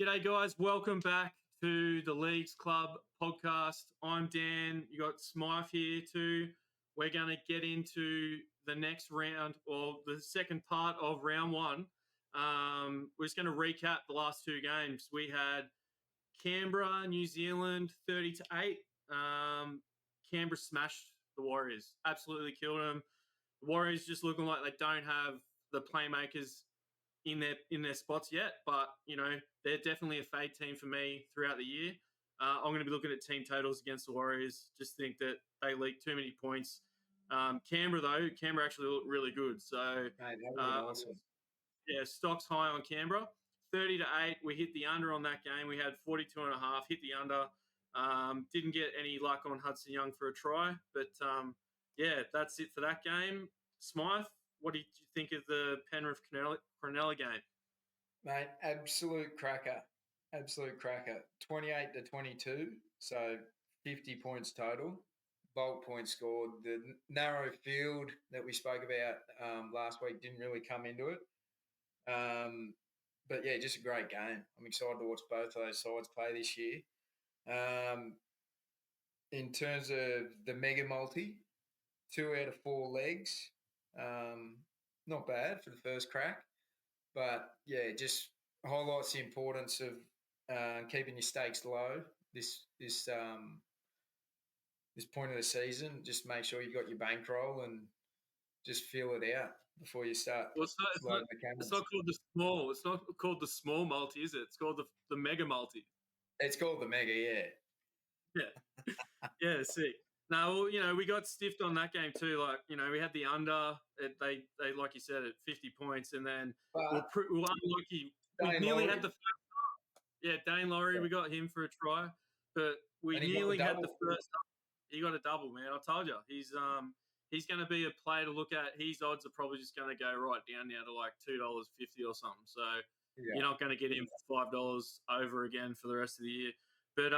G'day, guys. Welcome back to the Leagues Club podcast. I'm Dan. You got Smythe here too. We're going to get into the next round, or the second part of round one. We're just going to recap the last two games. We had Canberra, New Zealand, 30-8. Canberra smashed the Warriors, absolutely killed them. The Warriors just looking like they don't have the playmakers in their spots yet, but they're definitely a fade team for me throughout the year. I'm going to be looking at team totals against the Warriors. Just think that they leaked too many points. Canberra actually looked really good. So Mate, that was awesome. Yeah, stocks high on Canberra. 30-8. We hit the under on that game. We had 42.5. Hit the under. Didn't get any luck on Hudson Young for a try, but that's it for that game. Smythe, what did you think of the Penrith-Cronulla game? Mate, absolute cracker. 28-22, so 50 points total. Bulk points scored. The narrow field that we spoke about last week didn't really come into it. But, yeah, just a great game. I'm excited to watch both of those sides play this year. In terms of the mega multi, 2 out of 4 legs. Not bad for the first crack. But, yeah, just highlights the importance of keeping your stakes low this point of the season. Just make sure you got your bankroll and just feel it out before you start. Well, it's not called the small. It's not called the small multi, is it? It's called the mega multi. It's called the mega, yeah. Yeah. Yeah, sick. No, well, we got stiffed on that game too. Like, we had the under. They like you said, at 50 points, and then we're unlucky. We nearly had the first half. Yeah, Dane Laurie, we got him for a try, but we nearly had the first half. He got a double, man. I told you. He's going to be a player to look at. His odds are probably just going to go right down now to like $2.50 or something. So you're not going to get him for $5 over again for the rest of the year. But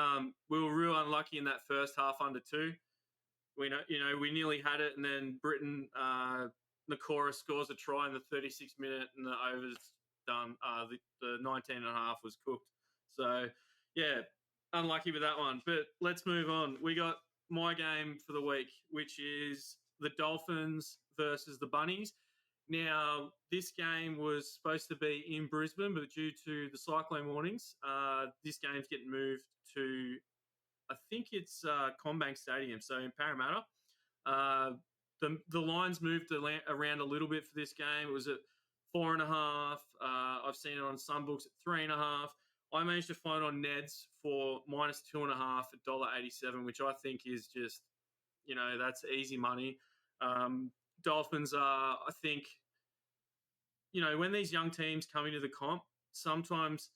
we were real unlucky in that first half under 2. We nearly had it, and then Britain, Nakora scores a try in the 36th minute, and the over's done. The 19.5 was cooked. So, yeah, unlucky with that one. But let's move on. We got my game for the week, which is the Dolphins versus the Bunnies. Now, this game was supposed to be in Brisbane, but due to the cyclone warnings, this game's getting moved to, I think it's CommBank Stadium, so in Parramatta. The lines moved around a little bit for this game. It was at 4.5. I've seen it on some books at 3.5. I managed to find on Neds for -2.5 at $1.87, which I think is just, that's easy money. Dolphins are, I think, when these young teams come into the comp, sometimes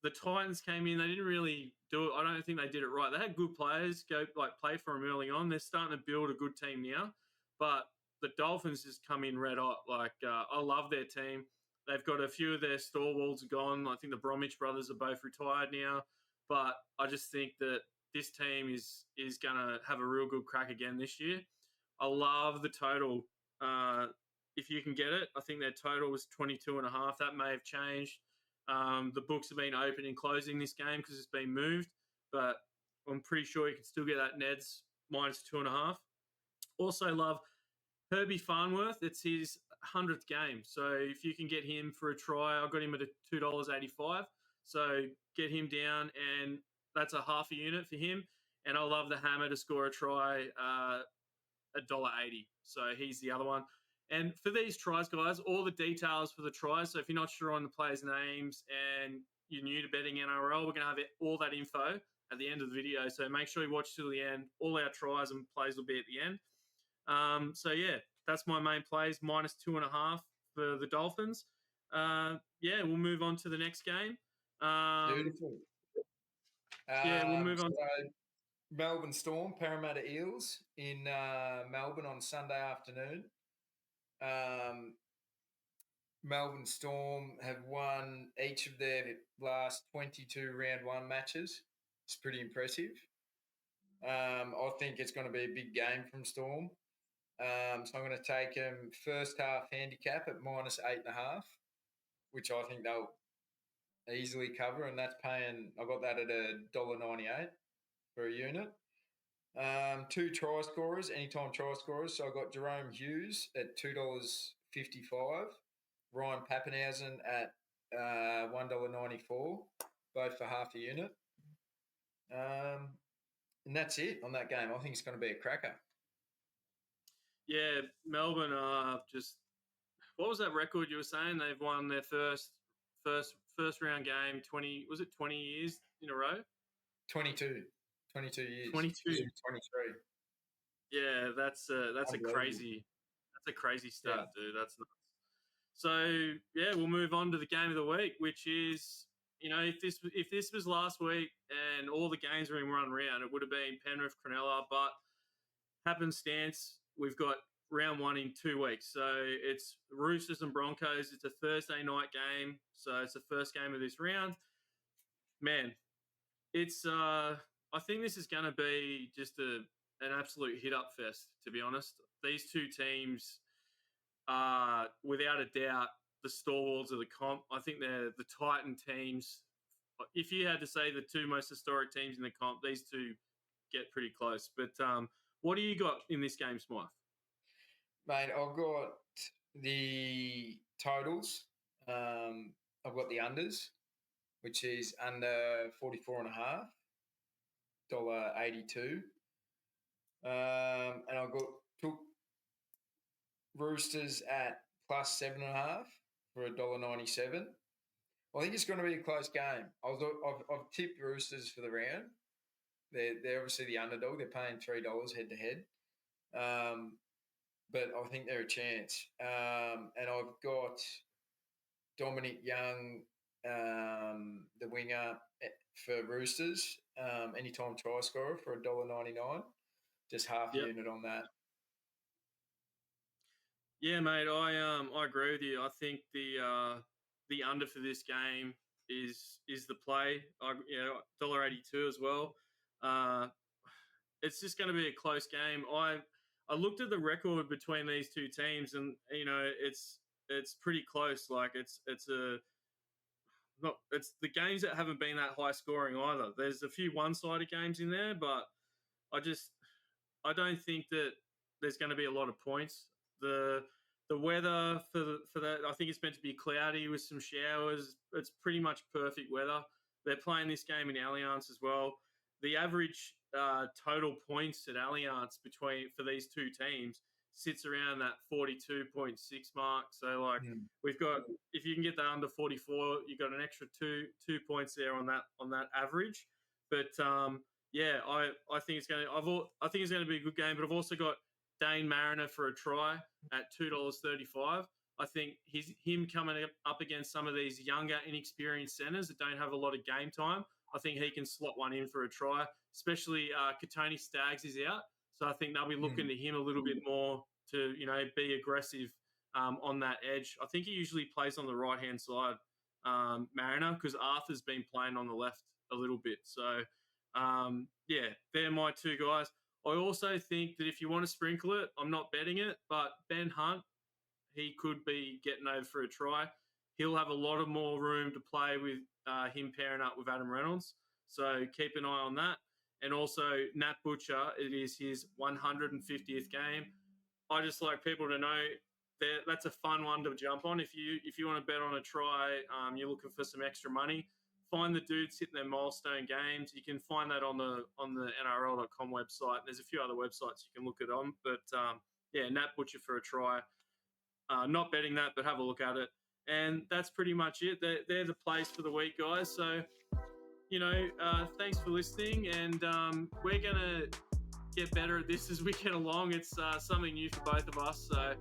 the Titans came in, they didn't really do it. I don't think they did it right. They had good players play for them early on. They're starting to build a good team now, but the Dolphins just come in red hot. I love their team. They've got a few of their stalwarts gone. I think the Bromwich brothers are both retired now, but I just think that this team is going to have a real good crack again this year. I love the total. If you can get it, I think their total was 22.5. That may have changed. The books have been open and closing this game because it's been moved, but I'm pretty sure you can still get that Neds -2.5. Also love Herbie Farnworth. It's his 100th game. So if you can get him for a try, I got him at $2.85. So get him down, and that's a half a unit for him. And I love the Hammer to score a try at $1.80. So he's the other one. And for these tries, guys, all the details for the tries. So if you're not sure on the players' names and you're new to betting NRL, we're going to have all that info at the end of the video. So make sure you watch till the end. All our tries and plays will be at the end. That's my main plays, -2.5 for the Dolphins. We'll move on to the next game. Beautiful. We'll move on. Melbourne Storm, Parramatta Eels in Melbourne on Sunday afternoon. Melbourne Storm have won each of their last 22 round 1 matches. It's pretty impressive. I think it's going to be a big game from Storm. So I'm going to take them first half handicap at -8.5, which I think they'll easily cover, and that's paying. I got that at $1.98 for a unit. 2 try scorers, anytime try scorers. So I got Jerome Hughes at $2.55, Ryan Pappenhausen at $1.94, both for half a unit. And that's it on that game. I think it's going to be a cracker. Yeah, Melbourne are just. What was that record you were saying? They've won their first round game 20 years in a row? 22 years. 22. 23. Yeah, that's a crazy start, dude. That's nuts. So yeah, we'll move on to the game of the week, which is, if this was last week and all the games were in one round, it would have been Penrith Cronulla, but happenstance, we've got round 1 in 2 weeks. So it's Roosters and Broncos. It's a Thursday night game, so it's the first game of this round. Man, it's I think this is going to be just an absolute hit-up fest, to be honest. These two teams are, without a doubt, the stalwarts of the comp. I think they're the Titan teams. If you had to say the two most historic teams in the comp, these two get pretty close. But what do you got in this game, Smythe? Mate, I've got the totals. I've got the unders, which is under 44.5, $1.82. And I took Roosters at plus 7.5 for $1.97. I think it's going to be a close game. I've tipped Roosters for the round. They're obviously the underdog. They're paying $3 head to head. But I think they're a chance. And I've got Dominic Young, the winger for Roosters, anytime try scorer for $1.99. Just half a unit on that. Yeah, mate, I agree with you. I think the under for this game is the play. $1.82 as well. It's just going to be a close game. I looked at the record between these two teams, and it's pretty close. Like it's the games that haven't been that high scoring either. There's a few one-sided games in there, but I don't think that there's going to be a lot of points. The weather for that, I think it's meant to be cloudy with some showers. It's pretty much perfect weather. They're playing this game in Allianz as well. The average total points at Allianz for these two teams sits around that 42.6 mark. So we've got, if you can get that under 44, you've got an extra two points there on that average. But I think it's going to be a good game. But I've also got Dane Mariner for a try at $2.35. I think him coming up against some of these younger, inexperienced centres that don't have a lot of game time, I think he can slot one in for a try, especially Katoni Staggs is out. So I think they'll be looking to him a little bit more to, be aggressive on that edge. I think he usually plays on the right-hand side, Mariner, because Arthur's been playing on the left a little bit. So, they're my two guys. I also think that if you want to sprinkle it, I'm not betting it, but Ben Hunt, he could be getting over for a try. He'll have a lot of more room to play with him pairing up with Adam Reynolds. So keep an eye on that. And also Nat Butcher, it is his 150th game. I just like people to know that that's a fun one to jump on. If you want to bet on a try, you're looking for some extra money, find the dudes hitting their milestone games. You can find that on the NRL.com website. There's a few other websites you can look it on. But, Nat Butcher for a try. Not betting that, but have a look at it. And that's pretty much it. They're the plays for the week, guys. So, thanks for listening. And we're going to get better at this as we get along. It's something new for both of us. So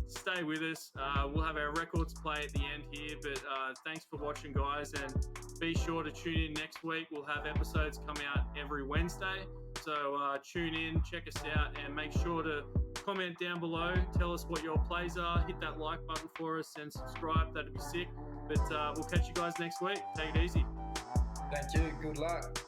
stay with us. We'll have our records play at the end here. But thanks for watching, guys. And be sure to tune in next week. We'll have episodes come out every Wednesday. So tune in, check us out, and make sure to comment down below. Tell us what your plays are. Hit that like button for us and subscribe. That'd be sick. But we'll catch you guys next week. Take it easy. Thank you. Good luck.